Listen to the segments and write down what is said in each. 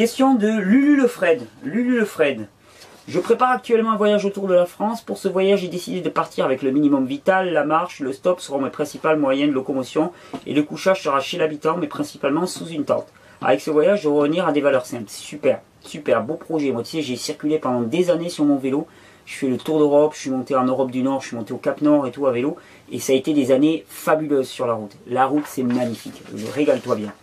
Question de Lulu le Fred. Lulu le Fred. Je prépare actuellement un voyage autour de la France. Pour ce voyage, j'ai décidé de partir avec le minimum vital. La marche, le stop seront mes principales moyens de locomotion et le couchage sera chez l'habitant, mais principalement sous une tente. Avec ce voyage, je vais revenir à des valeurs simples. Super, super, beau projet. Moi, tu sais, j'ai circulé pendant des années sur mon vélo. Je fais le tour d'Europe, je suis monté en Europe du Nord, je suis monté au Cap Nord et tout à vélo. Et ça a été des années fabuleuses sur la route. La route, c'est magnifique. Régale-toi bien.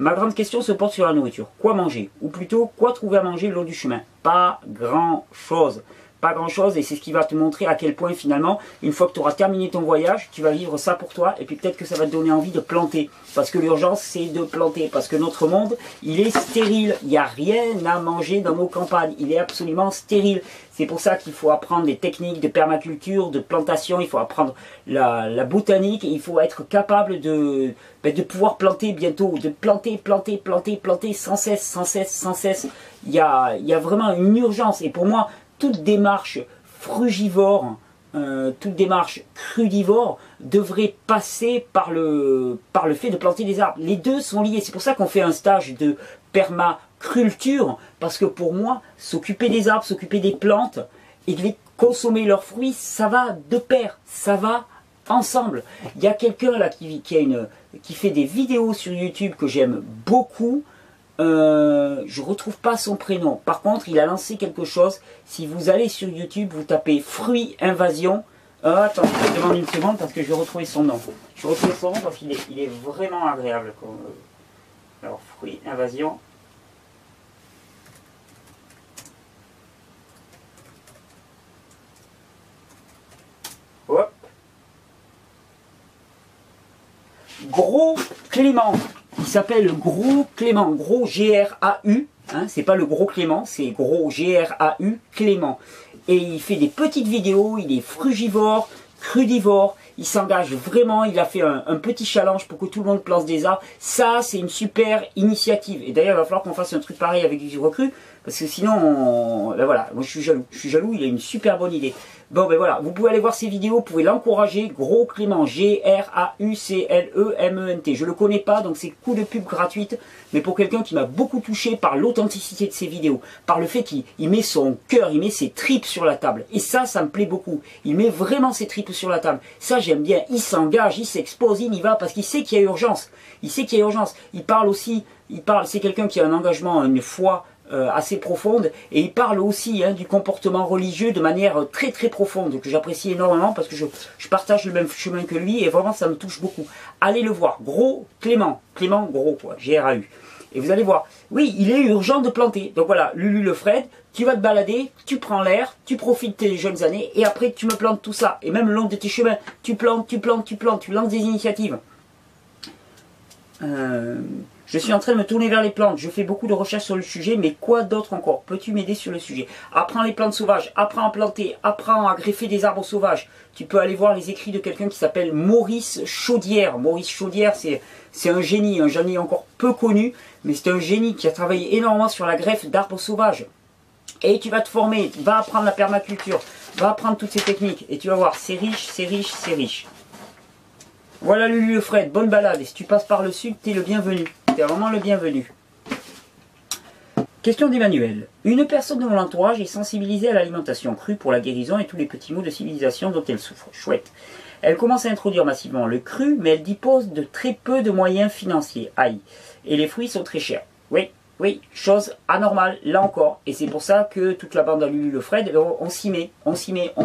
Ma grande question se porte sur la nourriture. Quoi manger? Ou plutôt, quoi trouver à manger le long du chemin? Pas grand chose. Pas grand chose, et c'est ce qui va te montrer à quel point finalement, une fois que tu auras terminé ton voyage, tu vas vivre ça pour toi, et puis peut-être que ça va te donner envie de planter. Parce que l'urgence, c'est de planter. Parce que notre monde, il est stérile. Il n'y a rien à manger dans nos campagnes. Il est absolument stérile. C'est pour ça qu'il faut apprendre des techniques de permaculture, de plantation, il faut apprendre la botanique, il faut être capable de pouvoir planter bientôt, de planter sans cesse, sans cesse, sans cesse. Il y a vraiment une urgence, et pour moi, toute démarche frugivore, toute démarche crudivore devrait passer par le fait de planter des arbres. Les deux sont liés, c'est pour ça qu'on fait un stage de permaculture, parce que pour moi, s'occuper des arbres, s'occuper des plantes et de les consommer leurs fruits, ça va de pair, ça va ensemble. Il y a quelqu'un là qui fait des vidéos sur YouTube que j'aime beaucoup. Je retrouve pas son prénom. Par contre, il a lancé quelque chose. Si vous allez sur YouTube, vous tapez Fruits Invasion. Attends, je te demande une seconde parce que je vais retrouver son nom. Je vais retrouver son nom parce qu'il est vraiment agréable. Alors, Fruits Invasion. Hop. Gros Clément. Il s'appelle Gros Clément. Gros G-R-A-U. Hein, c'est pas le Gros Clément, c'est Gros G-R-A-U Clément. Et il fait des petites vidéos, il est frugivore, crudivore. Il s'engage vraiment, il a fait un petit challenge pour que tout le monde plante des arbres. Ça, c'est une super initiative. Et d'ailleurs, il va falloir qu'on fasse un truc pareil avec du recrue. Parce que sinon, ben voilà, moi je suis jaloux. Je suis jaloux, il a une super bonne idée. Bon, ben voilà, vous pouvez aller voir ses vidéos, vous pouvez l'encourager. Gros Clément, G-R-A-U-C-L-E-M-E-N-T. Je le connais pas, donc c'est coup de pub gratuite. Mais pour quelqu'un qui m'a beaucoup touché par l'authenticité de ses vidéos, par le fait qu'il met son cœur, il met ses tripes sur la table. Et ça me plaît beaucoup. Il met vraiment ses tripes sur la table. Ça, j'aime bien. Il s'engage, il s'expose, il y va parce qu'il sait qu'il y a urgence. Il sait qu'il y a urgence. Il parle aussi, c'est quelqu'un qui a un engagement, une foi assez profonde, et il parle aussi du comportement religieux de manière très très profonde, que j'apprécie énormément parce que je partage le même chemin que lui, et vraiment ça me touche beaucoup. Allez le voir, Gros Clément, Clément Gros quoi, G-R-A-U. Et vous allez voir, oui, il est urgent de planter. Donc voilà, Lulu le Fred, tu vas te balader, tu prends l'air, tu profites de tes jeunes années, et après tu me plantes tout ça. Et même le long de tes chemins, tu plantes, tu lances des initiatives. Je suis en train de me tourner vers les plantes. Je fais beaucoup de recherches sur le sujet, mais quoi d'autre encore? Peux-tu m'aider sur le sujet? Apprends les plantes sauvages, apprends à planter, apprends à greffer des arbres sauvages. Tu peux aller voir les écrits de quelqu'un qui s'appelle Maurice Chaudière. Maurice Chaudière, c'est un génie encore peu connu, mais c'est un génie qui a travaillé énormément sur la greffe d'arbres sauvages. Et tu vas te former, va apprendre la permaculture, va apprendre toutes ces techniques, et tu vas voir, c'est riche, c'est riche, c'est riche. Voilà Lulu le Fred, bonne balade, et si tu passes par le sud, t'es le bienvenu. T'es vraiment le bienvenu. Question d'Emmanuel. Une personne de mon entourage est sensibilisée à l'alimentation crue pour la guérison et tous les petits maux de civilisation dont elle souffre. Chouette. Elle commence à introduire massivement le cru, mais elle dispose de très peu de moyens financiers. Aïe. Et les fruits sont très chers. Oui, oui, chose anormale, là encore. Et c'est pour ça que toute la bande à Lulu le Fred, on s'y met, on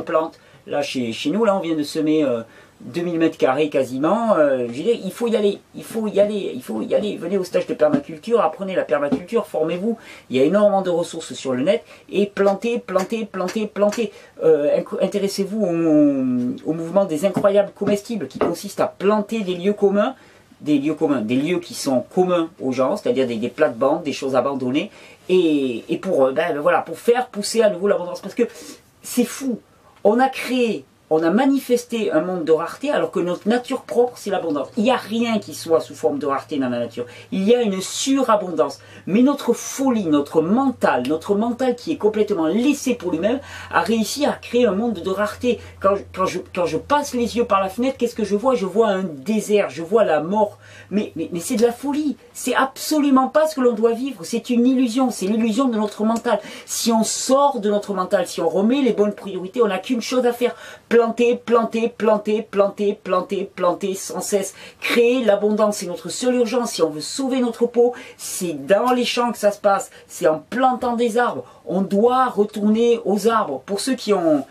plante. Là, chez nous, là, on vient de semer 2000 m² quasiment. Je veux dire, il faut y aller. Venez au stage de permaculture, apprenez la permaculture, formez-vous. Il y a énormément de ressources sur le net. Et plantez. Intéressez-vous au mouvement des incroyables comestibles qui consiste à planter des lieux communs. Des lieux qui sont communs aux gens, c'est-à-dire des plates-bandes, des choses abandonnées. Et pour faire pousser à nouveau l'abondance. Parce que c'est fou. On a manifesté un monde de rareté alors que notre nature propre c'est l'abondance. Il n'y a rien qui soit sous forme de rareté dans la nature. Il y a une surabondance. Mais notre folie, notre mental qui est complètement laissé pour lui-même a réussi à créer un monde de rareté. Quand je passe les yeux par la fenêtre, qu'est-ce que je vois? Je vois un désert, je vois la mort. Mais c'est de la folie. C'est absolument pas ce que l'on doit vivre, c'est une illusion, c'est l'illusion de notre mental. Si on sort de notre mental, si on remet les bonnes priorités, on n'a qu'une chose à faire, planter, planter, planter, planter, planter, planter sans cesse. Créer l'abondance, c'est notre seule urgence. Si on veut sauver notre peau, c'est dans les champs que ça se passe, c'est en plantant des arbres. On doit retourner aux arbres. Pour ceux qui ont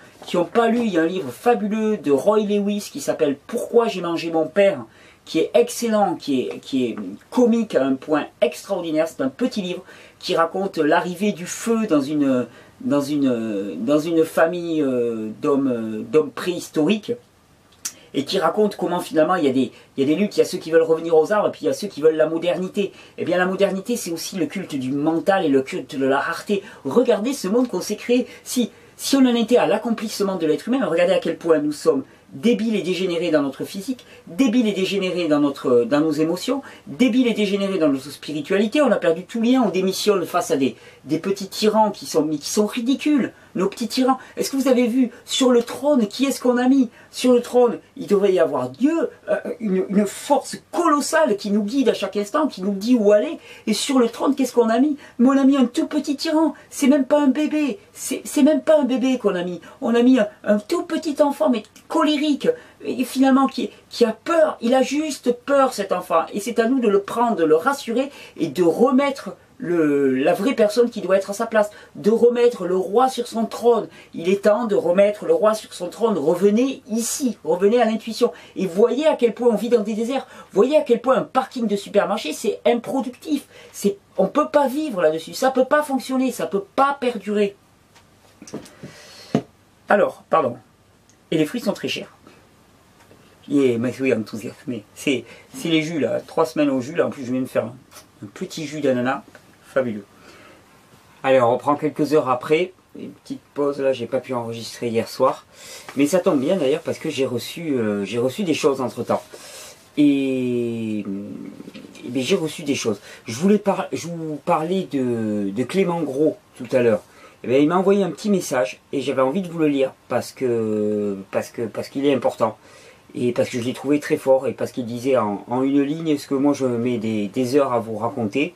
pas lu, il y a un livre fabuleux de Roy Lewis qui s'appelle « Pourquoi j'ai mangé mon père ?» qui est excellent, qui est comique à un point extraordinaire. C'est un petit livre qui raconte l'arrivée du feu dans une famille d'hommes préhistoriques, et qui raconte comment finalement il y a des luttes, il y a ceux qui veulent revenir aux arbres, et puis il y a ceux qui veulent la modernité. Eh bien la modernité, c'est aussi le culte du mental et le culte de la rareté. Regardez ce monde qu'on s'est créé. Si on en était à l'accomplissement de l'être humain, regardez à quel point nous sommes débiles et dégénérés dans notre physique, débiles et dégénérés dans nos émotions, débiles et dégénérés dans notre spiritualité. On a perdu tout lien, on démissionne face à des petits tyrans qui sont ridicules. Nos petits tyrans. Est-ce que vous avez vu sur le trône, qui est-ce qu'on a mis? Sur le trône, il devrait y avoir Dieu, une force colossale qui nous guide à chaque instant, qui nous dit où aller. Et sur le trône, qu'est-ce qu'on a mis? Mais on a mis un tout petit tyran. C'est même pas un bébé. C'est même pas un bébé qu'on a mis. On a mis un tout petit enfant, mais colérique, et finalement qui a peur. Il a juste peur, cet enfant. Et c'est à nous de le prendre, de le rassurer et de remettre la vraie personne qui doit être à sa place, de remettre le roi sur son trône. Il est temps de remettre le roi sur son trône. Revenez ici, revenez à l'intuition. Et voyez à quel point on vit dans des déserts. Voyez à quel point un parking de supermarché, c'est improductif. On ne peut pas vivre là-dessus. Ça ne peut pas fonctionner, ça ne peut pas perdurer. Alors, pardon. Et les fruits sont très chers. Mais oui, enthousiasmé. C'est les jus là, 3 semaines au jus là. En plus, je viens de faire un petit jus d'ananas. Fabuleux. Allez, on reprend quelques heures après. Une petite pause là, j'ai pas pu enregistrer hier soir. Mais ça tombe bien d'ailleurs parce que j'ai reçu des choses entre temps. Et j'ai reçu des choses. Je vous parlais de Clément Gros tout à l'heure. Il m'a envoyé un petit message et j'avais envie de vous le lire parce qu'il est important. Et parce que je l'ai trouvé très fort et parce qu'il disait en une ligne ce que moi je mets des heures à vous raconter.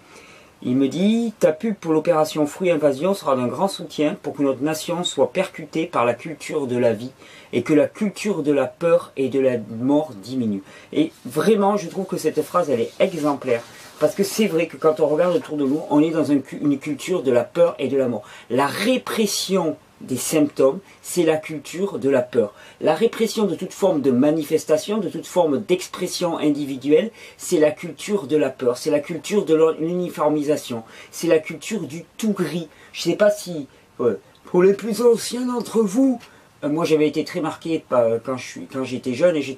Il me dit « Ta pub pour l'opération Fruits Invasion sera d'un grand soutien pour que notre nation soit percutée par la culture de la vie et que la culture de la peur et de la mort diminue. » Et vraiment, je trouve que cette phrase, elle est exemplaire. Parce que c'est vrai que quand on regarde autour de nous, on est dans une culture de la peur et de la mort. La répression des symptômes, c'est la culture de la peur. La répression de toute forme de manifestation, de toute forme d'expression individuelle, c'est la culture de la peur, c'est la culture de l'uniformisation, c'est la culture du tout gris. Je ne sais pas si, pour les plus anciens d'entre vous, moi j'avais été très marqué quand j'étais jeune et je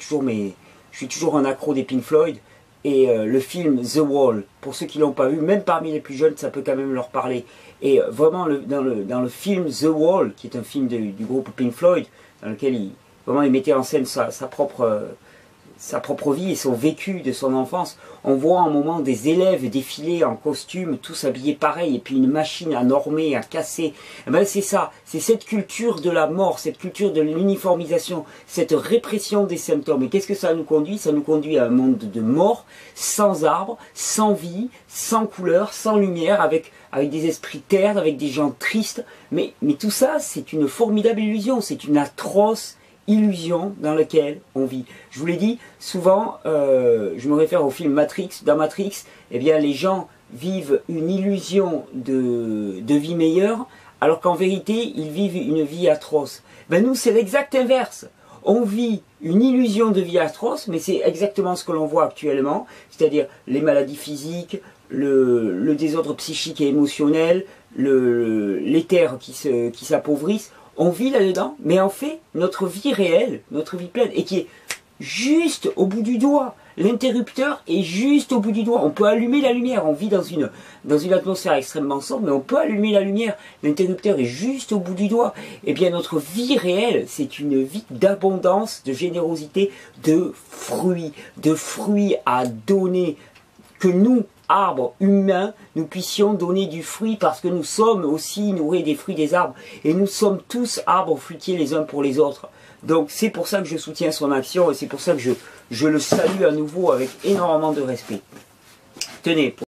suis toujours un accro des Pink Floyd. Et le film The Wall, pour ceux qui ne l'ont pas vu, même parmi les plus jeunes, ça peut quand même leur parler. Et vraiment, dans le film The Wall, qui est un film du groupe Pink Floyd, dans lequel il mettait en scène sa propre vie et son vécu de son enfance, on voit un moment des élèves défiler en costume, tous habillés pareil, et puis une machine à normer, à casser. Et ben c'est ça, c'est cette culture de la mort, cette culture de l'uniformisation, cette répression des symptômes. Et qu'est-ce que ça nous conduit? Ça nous conduit à un monde de mort, sans arbres, sans vie, sans couleur, sans lumière, avec des esprits ternes, avec des gens tristes. Mais tout ça, c'est une formidable illusion, c'est une atroce illusion dans laquelle on vit. Je vous l'ai dit, souvent, je me réfère au film Matrix. Dans Matrix, eh bien, les gens vivent une illusion de vie meilleure, alors qu'en vérité, ils vivent une vie atroce. Ben nous, c'est l'exact inverse. On vit une illusion de vie atroce, mais c'est exactement ce que l'on voit actuellement, c'est-à-dire les maladies physiques, le désordre psychique et émotionnel, les terres qui s'appauvrissent. On vit là-dedans, mais en fait, notre vie réelle, notre vie pleine, et qui est juste au bout du doigt. L'interrupteur est juste au bout du doigt. On peut allumer la lumière. On vit dans une atmosphère extrêmement sombre, mais on peut allumer la lumière. L'interrupteur est juste au bout du doigt. Eh bien, notre vie réelle, c'est une vie d'abondance, de générosité, de fruits à donner. Que nous, arbres humains, nous puissions donner du fruit parce que nous sommes aussi nourris des fruits des arbres. Et nous sommes tous arbres fruitiers les uns pour les autres. Donc c'est pour ça que je soutiens son action et c'est pour ça que je le salue à nouveau avec énormément de respect. Tenez.